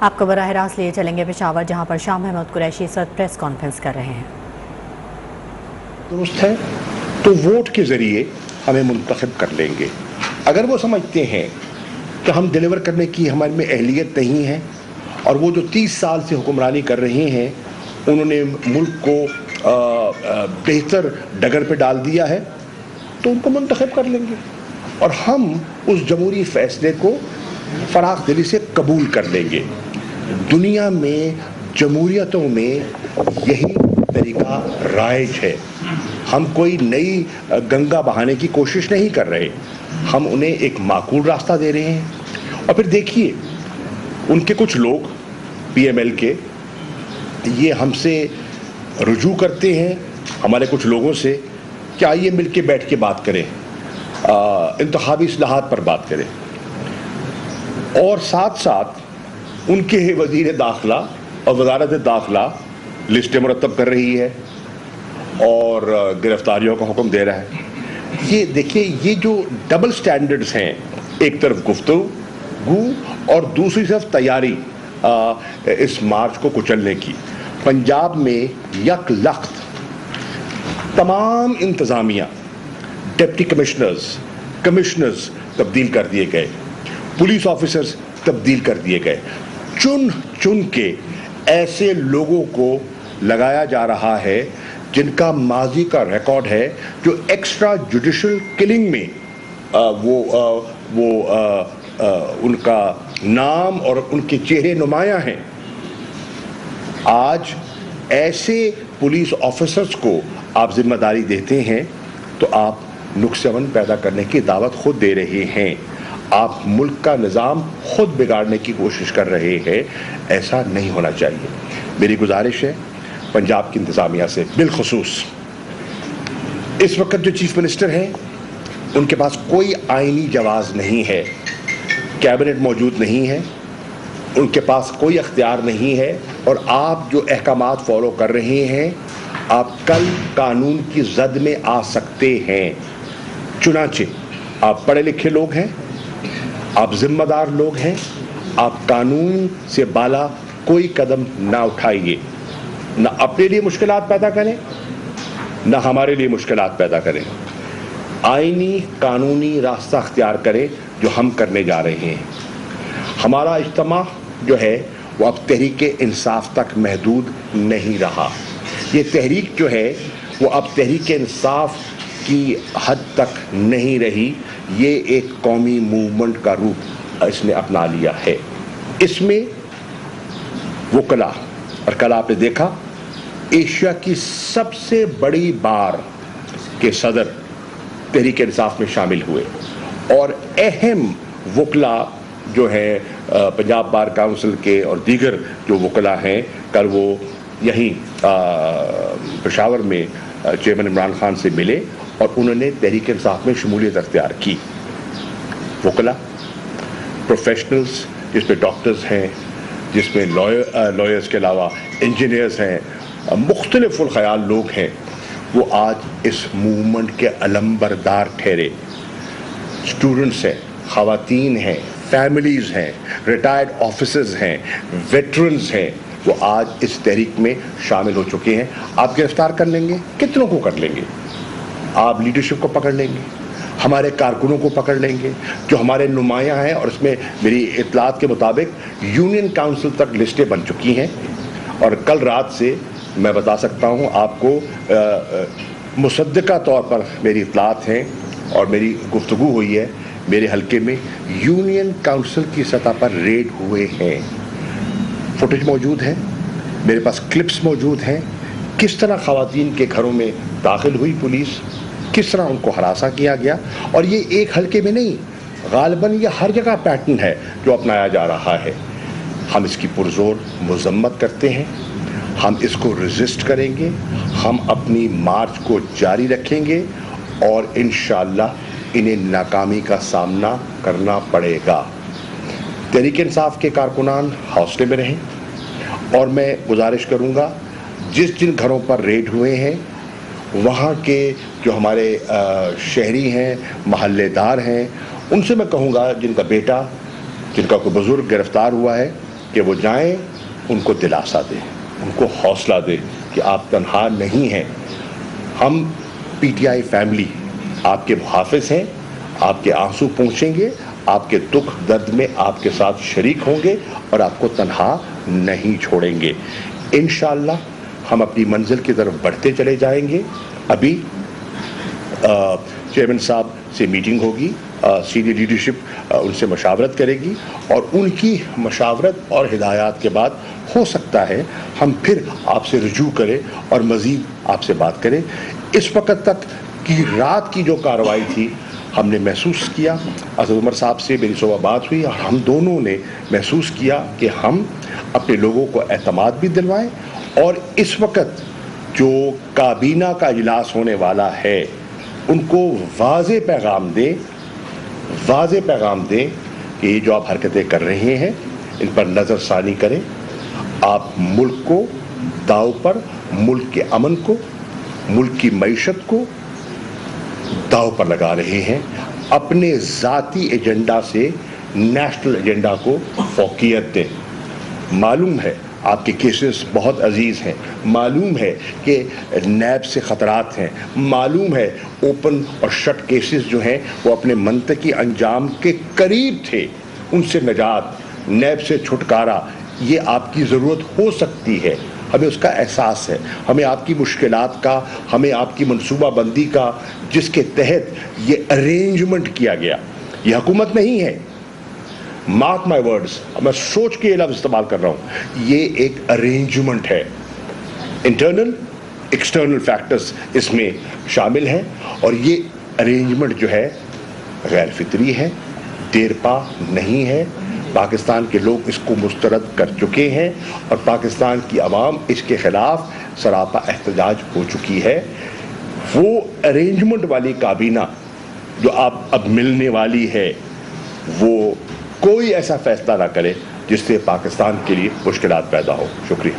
آپ کو براہ راست لیے چلیں گے پشاور، جہاں پر شاہ محمود قریشی اس وقت پریس کانفرنس کر رہے ہیں۔ درست ہے تو ووٹ کے ذریعے ہمیں منتخب کر لیں گے۔ اگر وہ سمجھتے ہیں کہ ہم ڈیلیور کرنے کی ہمارے میں اہلیت نہیں ہے اور وہ جو 30 سال سے حکمرانی کر رہے ہیں انہوں نے ملک کو بہتر ڈگر پہ ڈال دیا ہے تو ان کو منتخب کر لیں گے، اور ہم اس جمہوری فیصلے کو فراخ دلی سے قبول کر لیں گے۔ دنیا میں جمہوریتوں میں یہی طریقہ رائج ہے۔ ہم کوئی نئی گنگا بہانے کی کوشش نہیں کر رہے، ہم انہیں ایک معقول راستہ دے رہے ہیں۔ اور پھر دیکھیے ان کے کچھ لوگ پی ایم ایل کے یہ ہم سے رجوع کرتے ہیں، ہمارے کچھ لوگوں سے کہ آئیے مل کے بیٹھ کے بات کریں، انتخابی اصلاحات پر بات کریں، اور ساتھ ساتھ ان کے وزیر داخلہ اور وزارت داخلہ لسٹیں مرتب کر رہی ہے اور گرفتاریوں کا حکم دے رہا ہے۔ یہ دیکھیے یہ جو ڈبل سٹینڈرڈز ہیں، ایک طرف گفتگو اور دوسری طرف تیاری اس مارچ کو کچلنے کی۔ پنجاب میں یک لخت تمام انتظامیہ، ڈپٹی کمشنرز تبدیل کر دیے گئے، پولیس آفیسرز تبدیل کر دیے گئے، چن کے ایسے لوگوں کو لگایا جا رہا ہے جن کا ماضی کا ریکارڈ ہے، جو ایکسٹرا جوڈیشل کلنگ میں ان کا نام اور ان کے چہرے نمایاں ہیں۔ آج ایسے پولیس آفیسرز کو آپ ذمہ داری دیتے ہیں تو آپ نقص امن پیدا کرنے کی دعوت خود دے رہے ہیں، آپ ملک کا نظام خود بگاڑنے کی کوشش کر رہے ہیں۔ ایسا نہیں ہونا چاہیے۔ میری گزارش ہے پنجاب کی انتظامیہ سے، بالخصوص اس وقت جو چیف منسٹر ہیں ان کے پاس کوئی آئینی جواز نہیں ہے، کیبنٹ موجود نہیں ہے، ان کے پاس کوئی اختیار نہیں ہے، اور آپ جو احکامات فالو کر رہے ہیں آپ کل قانون کی زد میں آ سکتے ہیں۔ چنانچہ آپ پڑھے لکھے لوگ ہیں، آپ ذمہ دار لوگ ہیں، آپ قانون سے بالا کوئی قدم نہ اٹھائیے، نہ اپنے لیے مشکلات پیدا کریں نہ ہمارے لیے مشکلات پیدا کریں۔ آئینی قانونی راستہ اختیار کریں جو ہم کرنے جا رہے ہیں۔ ہمارا اجتماع جو ہے وہ اب تحریک انصاف تک محدود نہیں رہا، یہ تحریک جو ہے وہ اب تحریک انصاف کی حد تک نہیں رہی، یہ ایک قومی موومنٹ کا روپ اس نے اپنا لیا ہے۔ اس میں وکلا، اور کل آپ نے دیکھا ایشیا کی سب سے بڑی بار کے صدر تحریک انصاف میں شامل ہوئے، اور اہم وکلا جو ہیں پنجاب بار کونسل کے اور دیگر جو وکلا ہیں، کل وہ یہیں پشاور میں چیئرمین عمران خان سے ملے اور انہوں نے تحریک انصاف میں شمولیت اختیار کی۔ وکلا، پروفیشنلز جس میں ڈاکٹرز ہیں، جس میں لائرز کے علاوہ انجینئرز ہیں، مختلف الخیال لوگ ہیں، وہ آج اس موومنٹ کے علمبردار ٹھہرے۔ اسٹوڈنٹس ہیں، خواتین ہیں، فیملیز ہیں، ریٹائرڈ آفیسرز ہیں، ویٹرنز ہیں، وہ آج اس تحریک میں شامل ہو چکے ہیں۔ آپ گرفتار کر لیں گے، کتنوں کو کر لیں گے؟ آپ لیڈرشپ کو پکڑ لیں گے، ہمارے کارکنوں کو پکڑ لیں گے جو ہمارے نمایاں ہیں، اور اس میں میری اطلاعات کے مطابق یونین کاؤنسل تک لسٹیں بن چکی ہیں، اور کل رات سے میں بتا سکتا ہوں آپ کو مصدقہ طور پر میری اطلاعات ہیں اور میری گفتگو ہوئی ہے، میرے حلقے میں یونین کاؤنسل کی سطح پر ریڈ ہوئے ہیں۔ فوٹیج موجود ہے، میرے پاس کلپس موجود ہیں، کس طرح خواتین کے گھروں میں داخل ہوئی پولیس، کس طرح ان کو ہراساں کیا گیا، اور یہ ایک حلقے میں نہیں، غالباً یہ ہر جگہ پیٹرن ہے جو اپنایا جا رہا ہے۔ ہم اس کی پرزور مذمت کرتے ہیں، ہم اس کو ریزسٹ کریں گے، ہم اپنی مارچ کو جاری رکھیں گے، اور انشاءاللہ انہیں ناکامی کا سامنا کرنا پڑے گا۔ تحریک انصاف کے کارکنان حوصلے میں رہیں، اور میں گزارش کروں گا جس جن گھروں پر ریڈ ہوئے ہیں وہاں کے جو ہمارے شہری ہیں، محلے دار ہیں، ان سے میں کہوں گا جن کا بیٹا، جن کا کوئی بزرگ گرفتار ہوا ہے، کہ وہ جائیں, ان کو دلاسا دیں, ان کو حوصلہ دیں کہ آپ تنہا نہیں ہیں. ہم پی ٹی آئی فیملی آپ کے محافظ ہیں, آپ کے آنسو پہنچیں گے, آپ کے دکھ درد میں آپ کے ساتھ شریک ہوں گے اور آپ کو تنہا نہیں چھوڑیں گے. انشاءاللہ ہم اپنی منزل کی طرف بڑھتے چلے جائیں گے. ابھی چیئرمین صاحب سے میٹنگ ہوگی, سینئر لیڈرشپ ان سے مشاورت کرے گی, اور ان کی مشاورت اور ہدایات کے بعد ہو سکتا ہے ہم پھر آپ سے رجوع کریں اور مزید آپ سے بات کریں. اس وقت تک کی رات کی جو کارروائی تھی ہم نے محسوس کیا, اسد عمر صاحب سے میری صبح بات ہوئی اور ہم دونوں نے محسوس کیا کہ ہم اپنے لوگوں کو اعتماد بھی دلوائیں, اور اس وقت جو کابینہ کا اجلاس ہونے والا ہے ان کو واضح پیغام دیں کہ یہ جو آپ حرکتیں کر رہے ہیں ان پر نظر ثانی کریں. آپ ملک کو داؤ پر, ملک کے امن کو, ملک کی معیشت کو داؤ پر لگا رہے ہیں. اپنے ذاتی ایجنڈا سے نیشنل ایجنڈا کو فوقیت دیں. معلوم ہے آپ کے کیسز بہت عزیز ہیں, معلوم ہے کہ نیب سے خطرات ہیں, معلوم ہے اوپن اور شٹ کیسز جو ہیں وہ اپنے منطقی انجام کے قریب تھے, ان سے نجات, نیب سے چھٹکارا یہ آپ کی ضرورت ہو سکتی ہے. ہمیں اس کا احساس ہے, ہمیں آپ کی مشکلات کا, ہمیں آپ کی منصوبہ بندی کا, جس کے تحت یہ ارینجمنٹ کیا گیا. یہ حکومت نہیں ہے, مارک مائی ورڈز, میں سوچ کے یہ لفظ استعمال کر رہا ہوں, یہ ایک ارینجمنٹ ہے. انٹرنل ایکسٹرنل فیکٹرز اس میں شامل ہیں, اور یہ ارینجمنٹ جو ہے غیر فطری ہے, دیرپا نہیں ہے. پاکستان کے لوگ اس کو مسترد کر چکے ہیں اور پاکستان کی عوام اس کے خلاف سراپا احتجاج ہو چکی ہے. وہ ارینجمنٹ والی کابینہ جو آپ اب ملنے والی ہے وہ کوئی ایسا فیصلہ نہ کرے جس سے پاکستان کے لیے مشکلات پیدا ہو. شکریہ.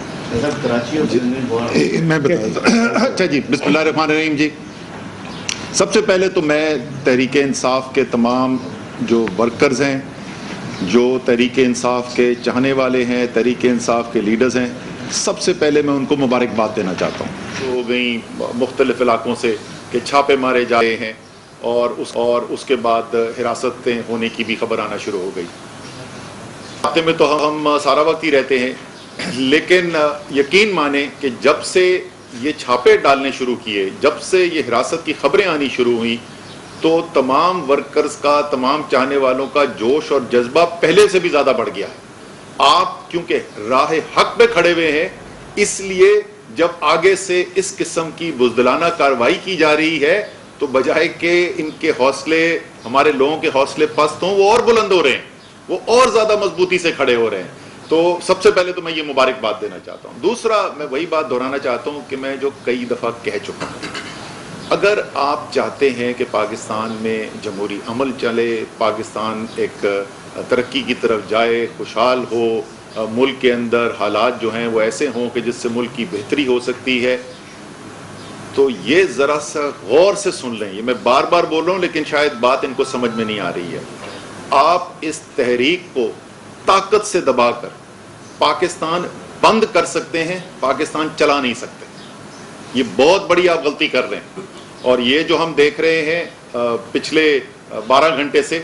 میں بتا اچھا جی, بسم اللہ الرحمن الرحیم. جی سب سے پہلے تو میں تحریک انصاف کے تمام جو ورکرز ہیں, جو تحریک انصاف کے چاہنے والے ہیں, تحریک انصاف کے لیڈرز ہیں, سب سے پہلے میں ان کو مبارکباد دینا چاہتا ہوں. جو گئی مختلف علاقوں سے کہ چھاپے مارے جا رہے ہیں اور اس کے بعد حراستیں ہونے کی بھی خبر آنا شروع ہو گئی. ہفتے میں تو ہم سارا وقت ہی رہتے ہیں, لیکن یقین مانیں کہ جب سے یہ چھاپے ڈالنے شروع کیے, جب سے یہ حراست کی خبریں آنی شروع ہوئیں, تو تمام ورکرز کا, تمام چاہنے والوں کا جوش اور جذبہ پہلے سے بھی زیادہ بڑھ گیا ہے. آپ کیونکہ راہ حق پہ کھڑے ہوئے ہیں, اس لیے جب آگے سے اس قسم کی بزدلانہ کارروائی کی جا رہی ہے تو بجائے کہ ان کے حوصلے, ہمارے لوگوں کے حوصلے پست ہوں, وہ اور بلند ہو رہے ہیں, وہ اور زیادہ مضبوطی سے کھڑے ہو رہے ہیں. تو سب سے پہلے تو میں یہ مبارکباد دینا چاہتا ہوں. دوسرا, میں وہی بات دہرانا چاہتا ہوں کہ میں جو کئی دفعہ کہہ چکا ہوں, اگر آپ چاہتے ہیں کہ پاکستان میں جمہوری عمل چلے, پاکستان ایک ترقی کی طرف جائے, خوشحال ہو, ملک کے اندر حالات جو ہیں وہ ایسے ہوں کہ جس سے ملک کی بہتری ہو سکتی ہے, تو یہ ذرا سا غور سے سن لیں. یہ میں بار بار بول رہا ہوں لیکن شاید بات ان کو سمجھ میں نہیں آ رہی ہے. آپ اس تحریک کو طاقت سے دبا کر پاکستان بند کر سکتے ہیں, پاکستان چلا نہیں سکتے. یہ بہت بڑی آپ غلطی کر رہے ہیں. اور یہ جو ہم دیکھ رہے ہیں پچھلے 12 گھنٹے سے,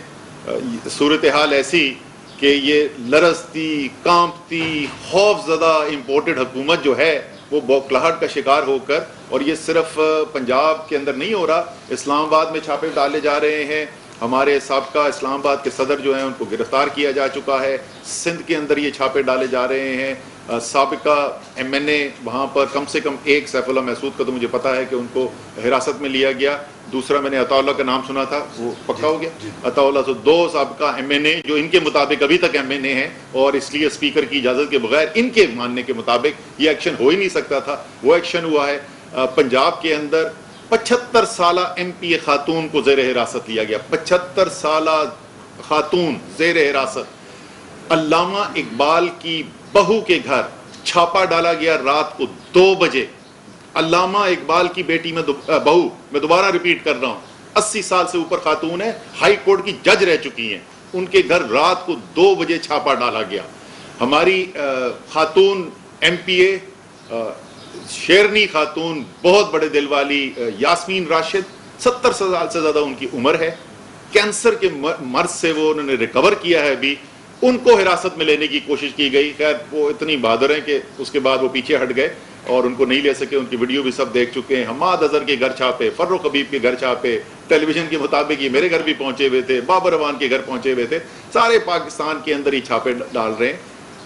صورتحال ایسی کہ یہ لرزتی, کانپتی, خوف زدہ امپورٹڈ حکومت جو ہے وہ بوکھلاہٹ کا شکار ہو کر, اور یہ صرف پنجاب کے اندر نہیں ہو رہا, اسلام آباد میں چھاپے ڈالے جا رہے ہیں. ہمارے سابقہ اسلام آباد کے صدر جو ہیں ان کو گرفتار کیا جا چکا ہے. سندھ کے اندر یہ چھاپے ڈالے جا رہے ہیں. سابقہ ایم این اے وہاں پر کم سے کم ایک, سیف اللہ محسود کا تو مجھے پتا ہے کہ ان کو حراست میں لیا گیا. دوسرا میں نے عطا اللہ کا نام سنا تھا, وہ پکا ہو گیا. عطا اللہ سے 2 سابقہ ایم این اے جو ان کے مطابق ابھی تک ایم این اے ہیں, اور اس لیے اسپیکر کی اجازت کے بغیر ان کے ماننے کے مطابق یہ ایکشن ہو ہی نہیں سکتا تھا, وہ ایکشن ہوا ہے. پنجاب کے اندر 75 سالہ ایم پی اے خاتون کو زیر حراست لیا گیا. 75 سالہ خاتون زیر حراست. علامہ اقبال کی بہو کے گھر چھاپا ڈالا گیا رات کو 2 بجے. علامہ اقبال کی بیٹی میں بہو, میں دوبارہ ریپیٹ کر رہا ہوں, 80 سال سے اوپر خاتون ہے, ہائی کورٹ کی جج رہ چکی ہیں, ان کے گھر رات کو 2 بجے چھاپا ڈالا گیا. ہماری خاتون ایم پی اے شیرنی خاتون، بہت بڑے دل والی یاسمین راشد، 70 سال سے زیادہ ان کی عمر ہے، کینسر کے مرض سے وہ انہوں نے ریکور کیا ہے ابھی، ان کو حراست میں لینے کی کوشش کی گئی، خیر وہ اتنی بہادر ہیں کہ اس کے بعد وہ پیچھے ہٹ گئے اور ان کو نہیں لے سکے، ان کی ویڈیو بھی سب دیکھ چکے ہیں۔ حماد اظہر کے گھر چھاپے، فروخ حبیب کے گھر چھاپے، ٹیلی ویژن کے مطابق یہ میرے گھر بھی پہنچے ہوئے تھے، بابر اعوان کے گھر پہنچے ہوئے تھے، سارے پاکستان کے اندر ہی چھاپے ڈال رہے ہیں۔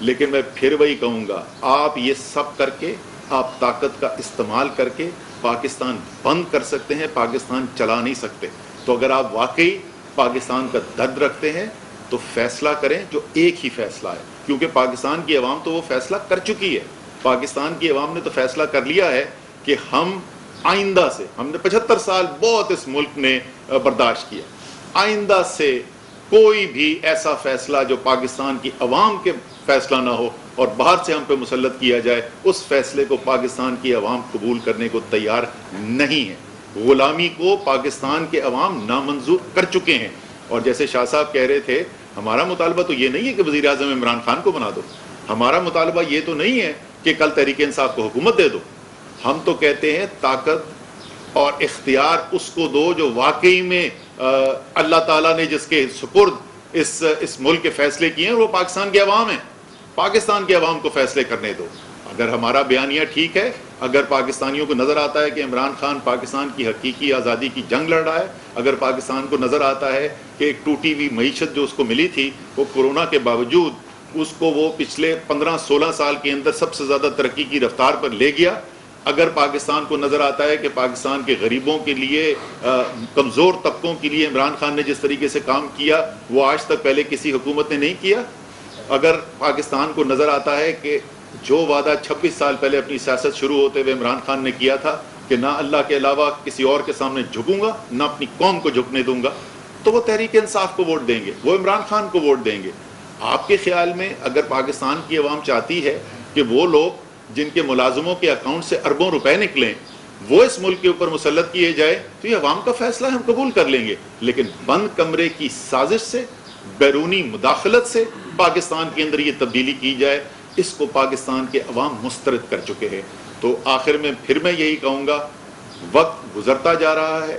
لیکن میں پھر وہی کہوں گا، آپ یہ سب کر کے، آپ طاقت کا استعمال کر کے پاکستان بند کر سکتے ہیں، پاکستان چلا نہیں سکتے۔ تو اگر آپ واقعی پاکستان کا درد رکھتے ہیں تو فیصلہ کریں جو ایک ہی فیصلہ ہے، کیونکہ پاکستان کی عوام تو وہ فیصلہ کر چکی ہے۔ پاکستان کی عوام نے تو فیصلہ کر لیا ہے کہ ہم آئندہ سے، ہم نے 75 سال بہت اس ملک نے برداشت کیا، آئندہ سے کوئی بھی ایسا فیصلہ جو پاکستان کی عوام کے فیصلہ نہ ہو اور باہر سے ہم پہ مسلط کیا جائے، اس فیصلے کو پاکستان کی عوام قبول کرنے کو تیار نہیں ہے۔ غلامی کو پاکستان کے عوام نامنظور کر چکے ہیں، اور جیسے شاہ صاحب کہہ رہے تھے، ہمارا مطالبہ تو یہ نہیں ہے کہ وزیر اعظم عمران خان کو بنا دو، ہمارا مطالبہ یہ تو نہیں ہے کہ کل تحریک انصاف کو حکومت دے دو، ہم تو کہتے ہیں طاقت اور اختیار اس کو دو جو واقعی میں اللہ تعالیٰ نے جس کے سپرد اس ملک کے فیصلے کیے ہیں، وہ پاکستان کے عوام ہیں۔ پاکستان کے عوام کو فیصلے کرنے دو۔ اگر ہمارا بیانیہ ٹھیک ہے، اگر پاکستانیوں کو نظر آتا ہے کہ عمران خان پاکستان کی حقیقی آزادی کی جنگ لڑ رہا ہے، اگر پاکستان کو نظر آتا ہے کہ ایک ٹوٹی ہوئی معیشت جو اس کو ملی تھی، وہ کورونا کے باوجود اس کو وہ پچھلے 15-16 سال کے اندر سب سے زیادہ ترقی کی رفتار پر لے گیا، اگر پاکستان کو نظر آتا ہے کہ پاکستان کے غریبوں کے لیے، کمزور طبقوں کے لیے عمران خان نے جس طریقے سے کام کیا وہ آج تک پہلے کسی حکومت نے نہیں کیا، اگر پاکستان کو نظر آتا ہے کہ جو وعدہ 26 سال پہلے اپنی سیاست شروع ہوتے ہوئے عمران خان نے کیا تھا کہ نہ اللہ کے علاوہ کسی اور کے سامنے جھکوں گا، نہ اپنی قوم کو جھکنے دوں گا، تو وہ تحریک انصاف کو ووٹ دیں گے، وہ عمران خان کو ووٹ دیں گے۔ آپ کے خیال میں اگر پاکستان کی عوام چاہتی ہے کہ وہ لوگ جن کے ملازموں کے اکاؤنٹ سے اربوں روپے نکلیں وہ اس ملک کے اوپر مسلط کیے جائے، تو یہ عوام کا فیصلہ ہم قبول کر لیں گے، لیکن بند کمرے کی سازش سے، بیرونی مداخلت سے پاکستان کے اندر یہ تبدیلی کی جائے، اس کو پاکستان کے عوام مسترد کر چکے ہیں۔ تو آخر میں پھر میں یہی کہوں گا، وقت گزرتا جا رہا ہے،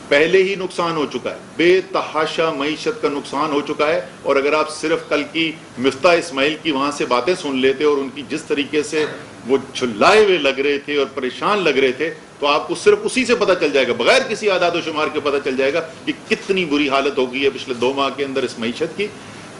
پہلے ہی نقصان ہو چکا ہے، بے تحاشا معیشت کا نقصان ہو چکا ہے، اور اگر آپ صرف کل کی مفتاح اسماعیل کی وہاں سے باتیں سن لیتے اور ان کی جس طریقے سے وہ جھلائے ہوئے لگ رہے تھے اور پریشان لگ رہے تھے، تو آپ کو صرف اسی سے پتہ چل جائے گا، بغیر کسی اعداد و شمار کے پتہ چل جائے گا کہ کتنی بری حالت ہو گئی ہے پچھلے 2 ماہ کے اندر اس معیشت کی۔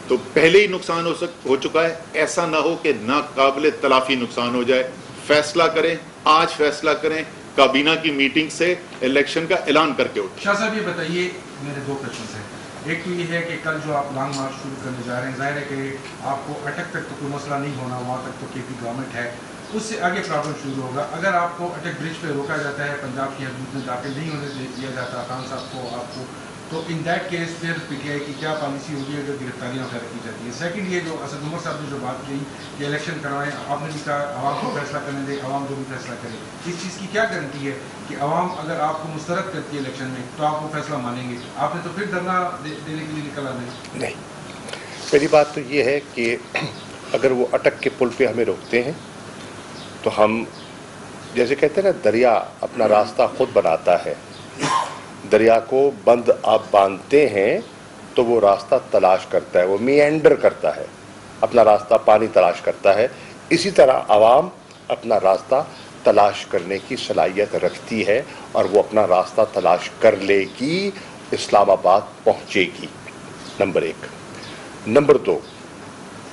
تو پہلے ہی نقصان ہو چکا ہے، ایسا نہ ہو کہ ناقابل تلافی نقصان ہو جائے۔ فیصلہ کریں، آج فیصلہ کریں، کابینہ کی میٹنگ سے الیکشن کا اعلان کر کے اٹھیں۔ شاہ صاحب یہ بتائیے، میرے 2 کوشچنز ہیں۔ ایک تو یہ ہے کہ کل جو آپ لانگ مارچ شروع کرنے جا رہے ہیں، ظاہر ہے کہ آپ کو اٹک تک تو کوئی مسئلہ نہیں ہونا، وہاں تک تو KP گورنمنٹ ہے، اس سے آگے پرابلم شروع ہوگا۔ اگر آپ کو اٹک برج پہ روکا جاتا ہے، پنجاب کی حدود میں داخل نہیں ہونے دیا جاتا خان صاحب کو، آپ کو، تو ان دیٹ کیس پھر PTI کی کیا پالیسی ہوگی اگر گرفتاریاں وغیرہ کی جاتی ہیں؟ سیکنڈ، یہ جو اسد عمر صاحب نے جو بات کی کہ الیکشن کروائیں، آپ نے بھی کہا عوام کو فیصلہ کرنے دیں، عوام جو بھی فیصلہ کرے، اس چیز کی کیا گارنٹی ہے کہ عوام اگر آپ کو مسترد کرتی ہے الیکشن میں تو آپ وہ فیصلہ مانیں گے؟ آپ نے تو پھر دھرنا دینے کے لیے نکل آنا ہے۔ نہیں، پہلی بات تو یہ ہے کہ اگر وہ اٹک کے پل پہ ہمیں روکتے ہیں تو ہم جیسے کہتے ہیں نا، دریا اپنا راستہ خود بناتا ہے، دریا کو بند آپ باندھتے ہیں تو وہ راستہ تلاش کرتا ہے، وہ میانڈر کرتا ہے، اپنا راستہ پانی تلاش کرتا ہے۔ اسی طرح عوام اپنا راستہ تلاش کرنے کی صلاحیت رکھتی ہے اور وہ اپنا راستہ تلاش کر لے گی، اسلام آباد پہنچے گی، نمبر 1۔ نمبر 2،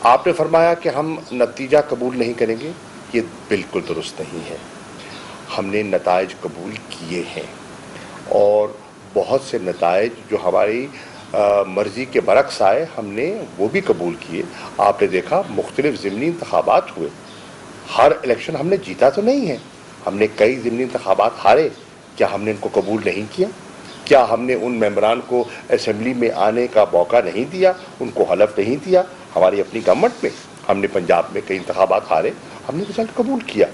آپ نے فرمایا کہ ہم نتیجہ قبول نہیں کریں گے، یہ بالکل درست نہیں ہے۔ ہم نے نتائج قبول کیے ہیں، اور بہت سے نتائج جو ہماری مرضی کے برعکس آئے ہم نے وہ بھی قبول کیے۔ آپ نے دیکھا مختلف ضمنی انتخابات ہوئے، ہر الیکشن ہم نے جیتا تو نہیں ہے، ہم نے کئی ضمنی انتخابات ہارے، کیا ہم نے ان کو قبول نہیں کیا؟ کیا ہم نے ان ممبران کو اسمبلی میں آنے کا موقع نہیں دیا، ان کو حلف نہیں دیا؟ ہماری اپنی گورنمنٹ میں ہم نے پنجاب میں کئی انتخابات ہارے، ہم نے رزلٹ قبول کیا،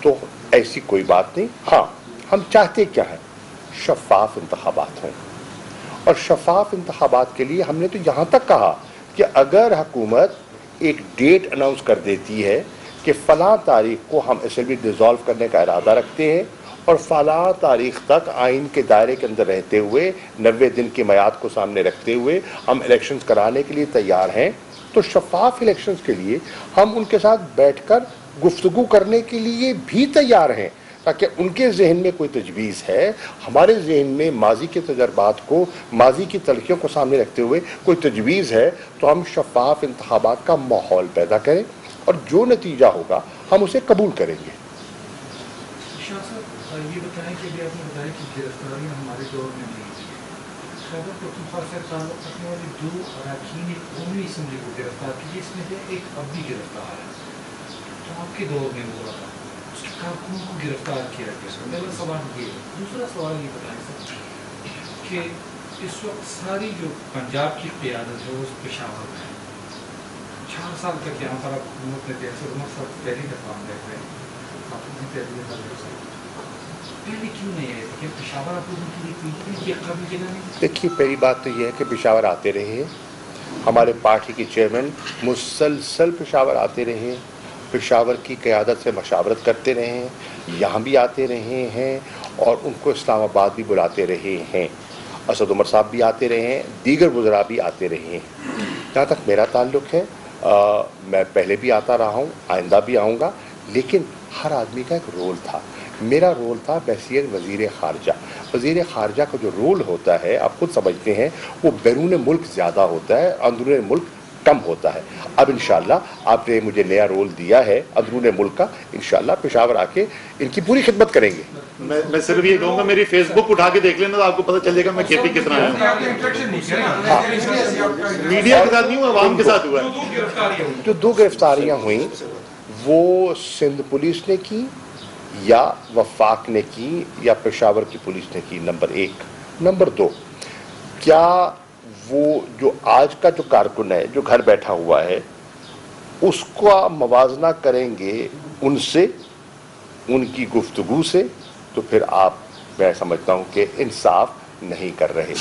تو ایسی کوئی بات نہیں۔ ہاں، ہم چاہتے کیا ہیں؟ شفاف انتخابات ہوں، اور شفاف انتخابات کے لیے ہم نے تو یہاں تک کہا کہ اگر حکومت ایک ڈیٹ اناؤنس کر دیتی ہے کہ فلاں تاریخ کو ہم اسمبلی ڈیزالو کرنے کا ارادہ رکھتے ہیں اور فلاں تاریخ تک آئین کے دائرے کے اندر رہتے ہوئے 90 دن کی میعاد کو سامنے رکھتے ہوئے ہم الیکشنز کرانے کے لیے تیار ہیں، تو شفاف الیکشنز کے لیے ہم ان کے ساتھ بیٹھ کر گفتگو کرنے کے لیے بھی تیار ہیں، تاکہ ان کے ذہن میں کوئی تجویز ہے، ہمارے ذہن میں ماضی کے تجربات کو، ماضی کی تلخیوں کو سامنے رکھتے ہوئے کوئی تجویز ہے، تو ہم شفاف انتخابات کا ماحول پیدا کریں اور جو نتیجہ ہوگا ہم اسے قبول کریں گے۔ شاہ صاحب یہ بتائیں کہ ابھی آپ نے بتایا کہ گرفتاریاں ہمارے دور میں نہیں ہوئی ہیں۔ خیبر پختونخوا سے تعلق رکھنے والے 2 اراکین قومی اسمبلی کو گرفتار کیے، اس میں سے ایک اب بھی گرفتار ہے، تو آپ کے دور میں ہوا تھا، اس کے کارکنوں کو گرفتار کیا گیا۔ میرا سوال یہ ہے، دوسرا سوال یہ بتائیں سر کہ اس وقت ساری جو پنجاب کی قیادت ہے وہ پشاور میں ہے۔ 4 سال تک یہاں پر آپ حکومت میں تھے، اسد عمر صاحب پہلی دفعہ ہم دیکھ رہے ہیں، آپ نے پہلے کیوں نہیں آئے کہ پشاور آپ لوگوں کے لیے قابل جگہ نہیں؟ دیکھیے، پہلی بات تو یہ ہے کہ پشاور آتے رہے، ہمارے پارٹی کے چیئرمین مسلسل پشاور آتے رہے، پشاور کی قیادت سے مشاورت کرتے رہے ہیں، یہاں بھی آتے رہے ہیں اور ان کو اسلام آباد بھی بلاتے رہے ہیں، اسد عمر صاحب بھی آتے رہے ہیں، دیگر وزراء بھی آتے رہے ہیں۔ جہاں تک میرا تعلق ہے، میں پہلے بھی آتا رہا ہوں، آئندہ بھی آؤں گا، لیکن ہر آدمی کا ایک رول تھا۔ میرا رول تھا بحیثیت وزیر خارجہ۔ وزیر خارجہ کا جو رول ہوتا ہے آپ خود سمجھتے ہیں، وہ بیرون ملک زیادہ ہوتا ہے، اندرون ملک کم ہوتا ہے۔ اب انشاءاللہ آپ نے مجھے نیا رول دیا ہے اندرون ملک کا، انشاءاللہ پشاور آ کے ان کی پوری خدمت کریں گے۔ میں صرف یہ کہوں گا میری فیس بک اٹھا کے دیکھ لینا تو آپ کو پتہ چلے گا میں کے پی کتنا ہے۔ میڈیا کے ساتھ نہیں ہوا، عوام کے ساتھ ہوا ہے۔ جو 2 گرفتاریاں ہوئیں وہ سندھ پولیس نے کی یا وفاق نے کی یا پشاور کی پولیس نے کی، نمبر 1۔ نمبر 2، کیا وہ جو آج کا جو کارکن ہے جو گھر بیٹھا ہوا ہے اس کا موازنہ کریں گے ان سے، ان کی گفتگو سے، تو پھر آپ، میں سمجھتا ہوں کہ انصاف نہیں کر رہے۔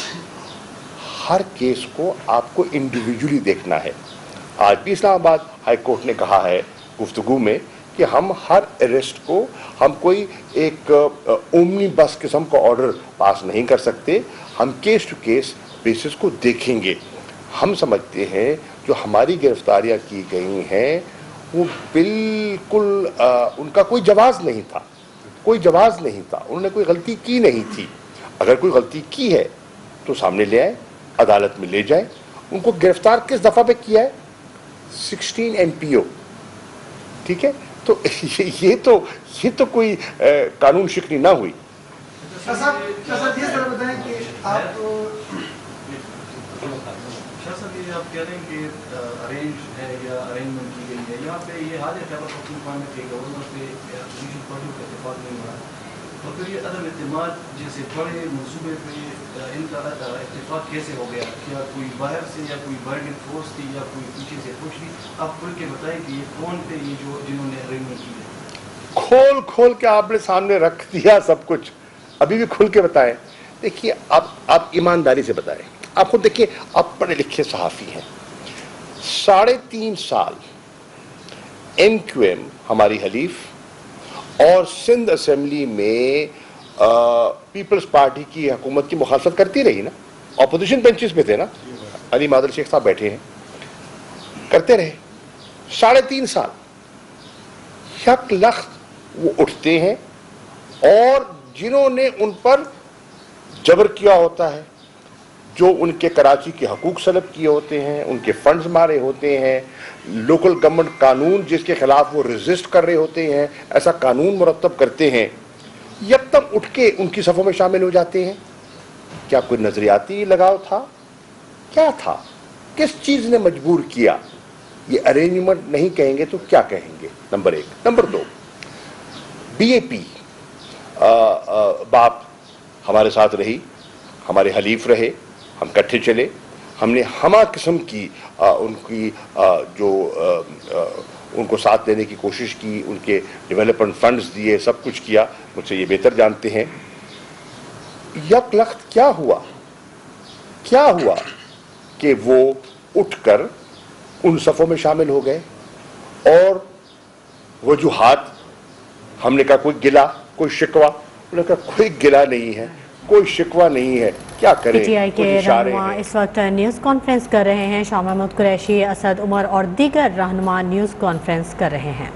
ہر کیس کو آپ کو انڈیویجولی دیکھنا ہے۔ آج بھی اسلام آباد ہائی کورٹ نے کہا ہے گفتگو میں کہ ہم ہر اریسٹ کو، ہم کوئی ایک اومنی بس قسم کا آرڈر پاس نہیں کر سکتے، ہم کیس ٹو کیس بیسس کو دیکھیں گے۔ ہم سمجھتے ہیں جو ہماری گرفتاریاں کی گئی ہیں وہ بالکل ان کا کوئی جواز نہیں تھا، کوئی جواز نہیں تھا، انہوں نے کوئی غلطی کی نہیں تھی۔ اگر کوئی غلطی کی ہے تو سامنے لے آئیں، عدالت میں لے جائیں۔ ان کو گرفتار کس دفعہ پہ کیا ہے؟ 16 MPO، ٹھیک ہے؟ تو یہ تو کوئی قانون شکنی نہ ہوئی۔ آپ کہہ رہے ہیں کہ ارینج ہے یا ارینجمنٹ کی گئی ہے، یہاں پہ یہ حال ہے خیبر پختونخوا میں کہ گورنر سے اپوزیشن پارٹیوں کا اتفاق نہیں ہوا، اور پھر یہ عدم اعتماد جیسے بڑے منصوبے پہ ان کا اتفاق کیسے ہو گیا؟ کیا کوئی باہر سے یا کوئی بارگن فورس تھی یا کوئی پیچھے سے پوچھ لی؟ آپ کھل کے بتائیں کہ یہ کون تھے یہ جو جنہوں نے ارینجمنٹ کی ہے؟ کھول کے آپ نے سامنے رکھ دیا سب کچھ، ابھی بھی کھل کے بتائیں۔ دیکھیے آپ ایمانداری سے بتائیں، آپ خود دیکھیے، آپ پڑھے لکھے صحافی ہیں۔ 3.5 سال MQM ہماری حلیف اور سندھ اسمبلی میں پیپلز پارٹی کی حکومت کی مخالفت کرتی رہی نا، اپوزیشن بینچز پہ تھے نا، علی مادل شیخ صاحب بیٹھے ہیں، کرتے رہے 3.5 سال۔ یک لخت وہ اٹھتے ہیں اور جنہوں نے ان پر جبر کیا ہوتا ہے، جو ان کے کراچی کے حقوق سلب کیے ہوتے ہیں، ان کے فنڈز مارے ہوتے ہیں، لوکل گورنمنٹ قانون جس کے خلاف وہ ریزسٹ کر رہے ہوتے ہیں، ایسا قانون مرتب کرتے ہیں، یکدم اٹھ کے ان کی صفوں میں شامل ہو جاتے ہیں۔ کیا کوئی نظریاتی لگاؤ تھا؟ کیا تھا؟ کس چیز نے مجبور کیا؟ یہ ارینجمنٹ نہیں کہیں گے تو کیا کہیں گے؟ نمبر 1۔ نمبر 2، BAP باپ ہمارے ساتھ رہی، ہمارے حلیف رہے، ہم کٹھے چلے، ہم نے ہمہ قسم کی ان کی جو ان کو ساتھ دینے کی کوشش کی، ان کے ڈیولپمنٹ فنڈز دیے، سب کچھ کیا، مجھ سے یہ بہتر جانتے ہیں۔ یک لخت کیا ہوا کہ وہ اٹھ کر ان صفوں میں شامل ہو گئے اور وجوہات، ہم نے کہا کوئی گلا کوئی شکوہ، انہوں نے کہا کوئی گلا نہیں ہے کوئی شکوہ نہیں ہے، کیا کریں، پی ٹی آئی کچھ کے اشارے رہنما ہیں۔ اس وقت نیوز کانفرنس کر رہے ہیں، شاہ محمود قریشی، اسد عمر اور دیگر رہنما نیوز کانفرنس کر رہے ہیں۔